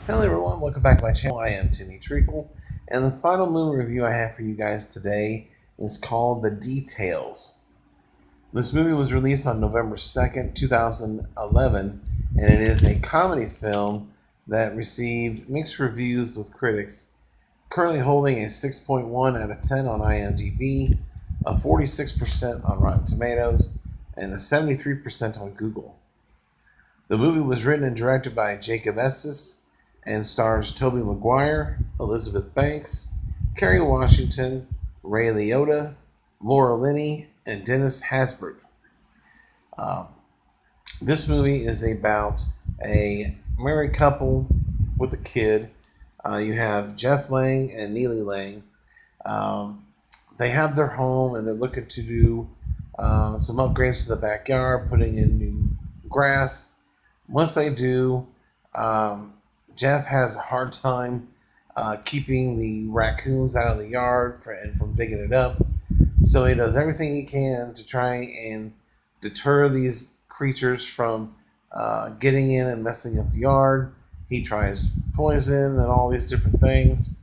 Hello everyone, welcome back to my channel. I am Timmy Treacle, and the final movie review I have for you guys today is called The Details. This movie was released on November 2nd, 2011, and it is a comedy film that received mixed reviews with critics, currently holding a 6.1 out of 10 on IMDb, a 46% on Rotten Tomatoes, and a 73% on Google. The movie was written and directed by Jacob Estes and stars Tobey Maguire, Elizabeth Banks, Kerry Washington, Ray Liotta, Laura Linney, and Dennis Haysbert. Um, this movie is about a married couple with a kid. You have Jeff Lang and Neely Lang. They have their home and they're looking to do some upgrades to the backyard, putting in new grass. Once they do, Jeff has a hard time keeping the raccoons out of the yard and from digging it up. So he does everything he can to try and deter these creatures from getting in and messing up the yard. He tries poison and all these different things.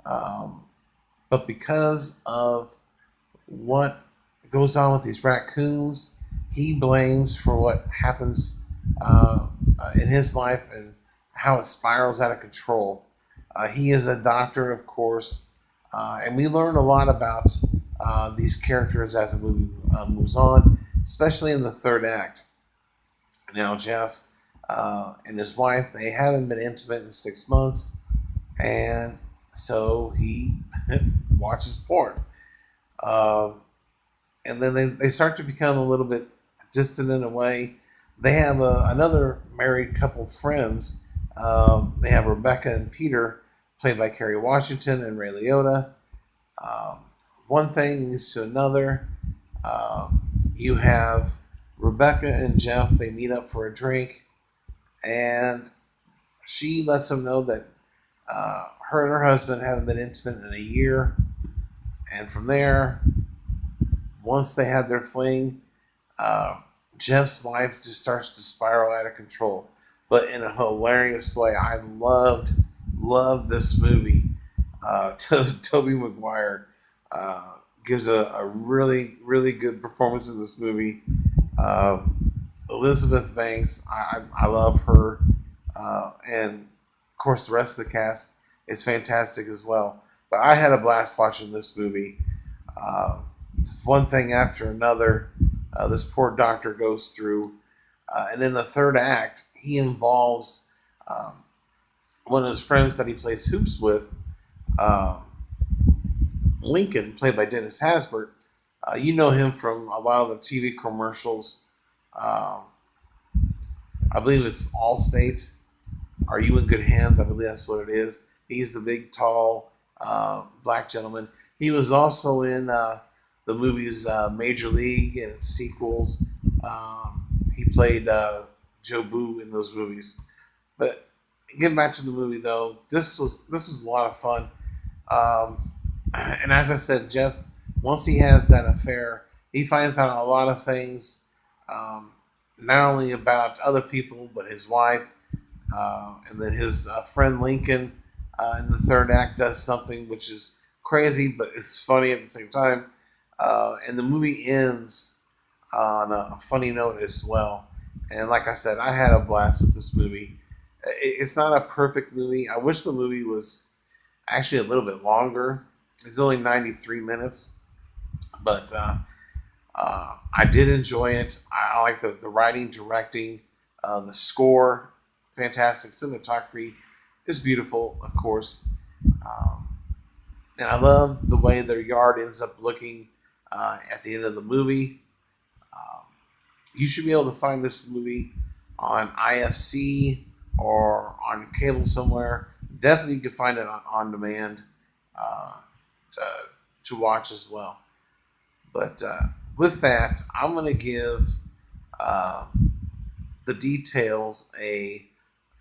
But because of what goes on with these raccoons, he blames for what happens in his life and how it spirals out of control. He is a doctor, of course, and we learn a lot about these characters as the movie moves on, especially in the third act. Now, Jeff and his wife, they haven't been intimate in 6 months, and so he watches porn. And then they start to become a little bit distant in a way. They have another married couple friends. They have Rebecca and Peter, played by Kerry Washington and Ray Liotta. One thing leads to another. You have Rebecca and Jeff. They meet up for a drink, and she lets him know that her and her husband haven't been intimate in a year. And from there, once they had their fling, Jeff's life just starts to spiral out of control, but in a hilarious way. I loved this movie. Tobey Maguire gives a really good performance in this movie. Elizabeth Banks, I love her, and of course the rest of the cast is fantastic as well. But I had a blast watching this movie. One thing after another, this poor doctor goes through. And in the third act, he involves one of his friends that he plays hoops with, Lincoln, played by Dennis Haysbert. You know him from a lot of the TV commercials. I believe it's Allstate. Are You in Good Hands? I believe that's what it is. He's the big, tall, black gentleman. He was also in the movies Major League and its sequels. He played Joe Boo in those movies. But getting back to the movie, though, this was a lot of fun. And as I said, Jeff, once he has that affair, he finds out a lot of things, not only about other people, but his wife. And then his friend Lincoln in the third act does something which is crazy, but it's funny at the same time. And the movie ends on a funny note as well. And like I said, I had a blast with this movie. It's not a perfect movie. I wish the movie was actually a little bit longer. It's only 93 minutes. But I did enjoy it. I like the writing, directing, the score, fantastic. Cinematography is beautiful, of course. And I love the way their yard ends up looking at the end of the movie. You should be able to find this movie on IFC or on cable somewhere. Definitely you can find it on demand to watch as well. But with that, I'm going to give The Details a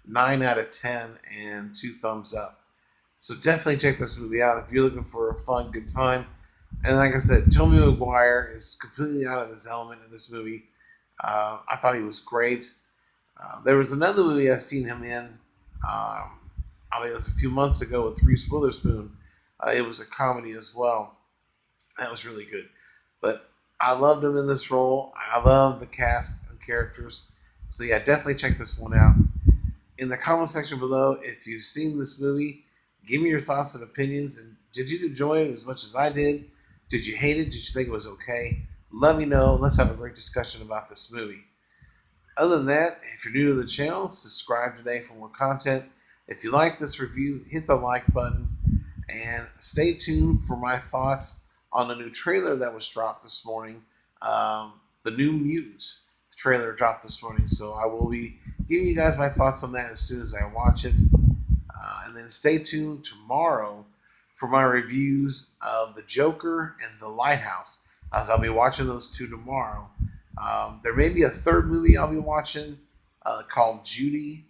9 out of 10 and 2 thumbs up. So definitely check this movie out if you're looking for a fun, good time. And like I said, Tobey Maguire is completely out of his element in this movie. I thought he was great. There was another movie I've seen him in. I think it was a few months ago with Reese Witherspoon. It was a comedy as well. That was really good. But I loved him in this role. I love the cast and characters. So yeah, definitely check this one out. In the comment section below, if you've seen this movie, give me your thoughts and opinions. And did you enjoy it as much as I did? Did you hate it? Did you think it was okay? Let me know. Let's have a great discussion about this movie. Other than that, if you're new to the channel, subscribe today for more content. If you like this review, hit the like button. And stay tuned for my thoughts on the new trailer that was dropped this morning. The New Mutants. The trailer dropped this morning. So I will be giving you guys my thoughts on that as soon as I watch it. And then stay tuned tomorrow for my reviews of The Joker and The Lighthouse, as I'll be watching those two tomorrow. There may be a third movie I'll be watching called Judy,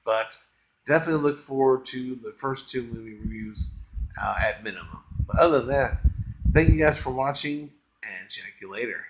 but definitely look forward to the first two movie reviews at minimum. But other than that, thank you guys for watching, and check you later.